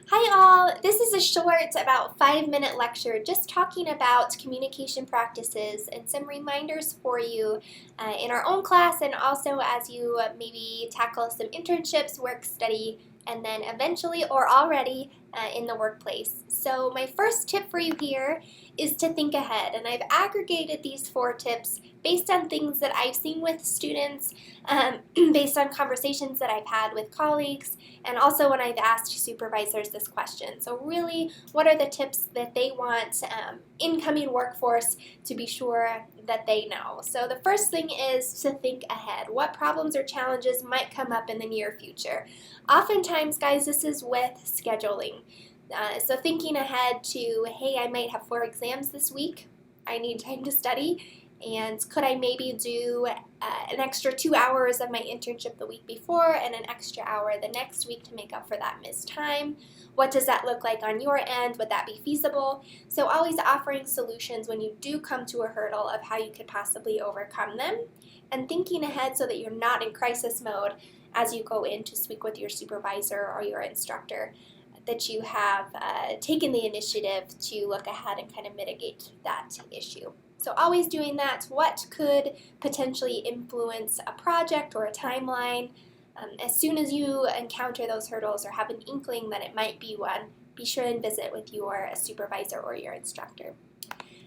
Hi all! This is a short, about 5-minute lecture just talking about communication practices and some reminders for you in our own class and also as you maybe tackle some internships, work study, and then eventually or already in the workplace. So my first tip for you here is to think ahead, and I've aggregated these 4 tips based on things that I've seen with students, based on conversations that I've had with colleagues, and also when I've asked supervisors this question. So really, what are the tips that they want incoming workforce to be sure that they know? So the first thing is to think ahead. What problems or challenges might come up in the near future? Oftentimes, guys, this is with scheduling. So thinking ahead to, hey, I might have 4 exams this week. I need time to study. And could I maybe do an extra 2 hours of my internship the week before and an extra hour the next week to make up for that missed time? What does that look like on your end? Would that be feasible? So always offering solutions when you do come to a hurdle of how you could possibly overcome them, and thinking ahead so that you're not in crisis mode as you go in to speak with your supervisor or your instructor, that you have taken the initiative to look ahead and kind of mitigate that issue. So always doing that. What could potentially influence a project or a timeline? As soon as you encounter those hurdles or have an inkling that it might be one, be sure and visit with your supervisor or your instructor.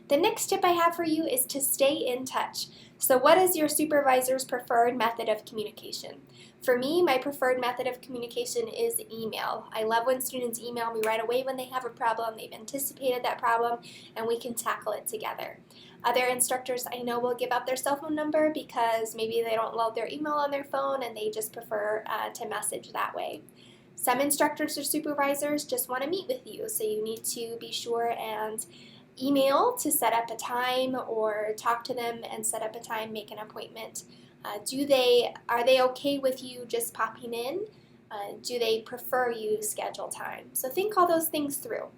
The next tip I have for you is to stay in touch. So what is your supervisor's preferred method of communication? For me, my preferred method of communication is email. I love when students email me right away when they have a problem, they've anticipated that problem, and we can tackle it together. Other instructors I know will give out their cell phone number because maybe they don't load their email on their phone and they just prefer to message that way. Some instructors or supervisors just want to meet with you, so you need to be sure and email to set up a time or talk to them and set up a time, make an appointment. Are they okay with you just popping in? Do they prefer you schedule time? So think all those things through.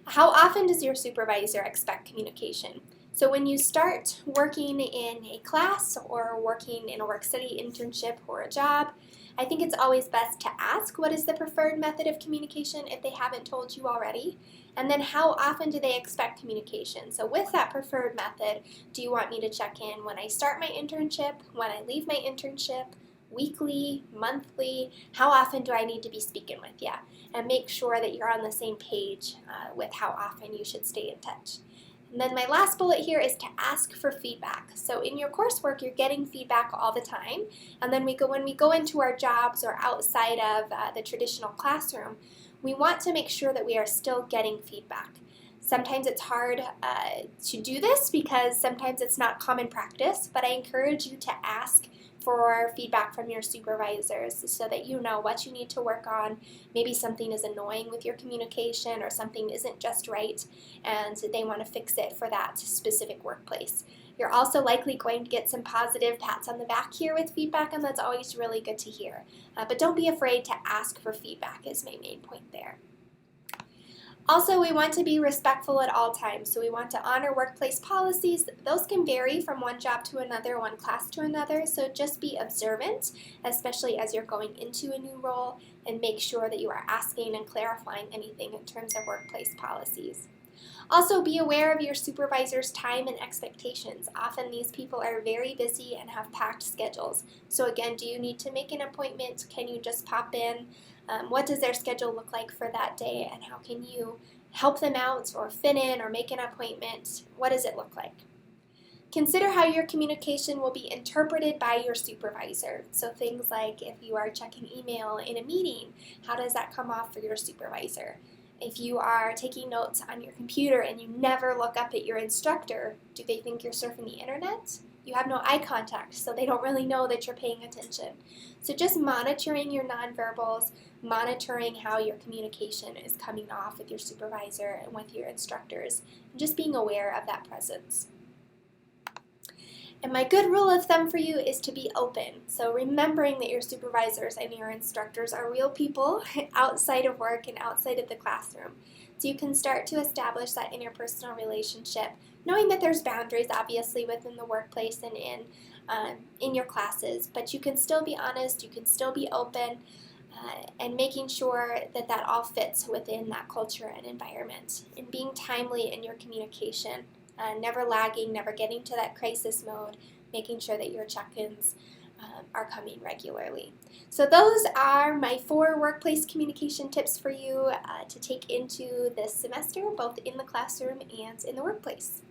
How often does your supervisor expect communication? So when you start working in a class or working in a work study internship or a job, I think it's always best to ask what is the preferred method of communication if they haven't told you already, and then how often do they expect communication? So with that preferred method, do you want me to check in when I start my internship, when I leave my internship, weekly, monthly? How often do I need to be speaking with you? And make sure that you're on the same page with how often you should stay in touch. And then my last bullet here is to ask for feedback. So in your coursework, you're getting feedback all the time. And then when we go into our jobs or outside of the traditional classroom, we want to make sure that we are still getting feedback. Sometimes it's hard to do this because sometimes it's not common practice, but I encourage you to ask for feedback from your supervisors so that you know what you need to work on. Maybe something is annoying with your communication or something isn't just right and they want to fix it for that specific workplace. You're also likely going to get some positive pats on the back here with feedback, and that's always really good to hear. But don't be afraid to ask for feedback is my main point there. Also, we want to be respectful at all times, so we want to honor workplace policies. Those can vary from one job to another, one class to another, so just be observant, especially as you're going into a new role, and make sure that you are asking and clarifying anything in terms of workplace policies. Also, be aware of your supervisor's time and expectations. Often these people are very busy and have packed schedules. So again, do you need to make an appointment? Can you just pop in? What does their schedule look like for that day, and how can you help them out or fit in or make an appointment? What does it look like? Consider how your communication will be interpreted by your supervisor. So things like if you are checking email in a meeting, how does that come off for your supervisor? If you are taking notes on your computer and you never look up at your instructor, do they think you're surfing the internet? You have no eye contact, so they don't really know that you're paying attention. So just monitoring your nonverbals, monitoring how your communication is coming off with your supervisor and with your instructors, and just being aware of that presence. And my good rule of thumb for you is to be open. So remembering that your supervisors and your instructors are real people outside of work and outside of the classroom. So you can start to establish that interpersonal relationship, knowing that there's boundaries obviously within the workplace and in your classes, but you can still be honest, you can still be open, and making sure that that all fits within that culture and environment, and being timely in your communication, never lagging, never getting to that crisis mode, making sure that your check-ins are coming regularly. So those are my 4 workplace communication tips for you to take into this semester, both in the classroom and in the workplace.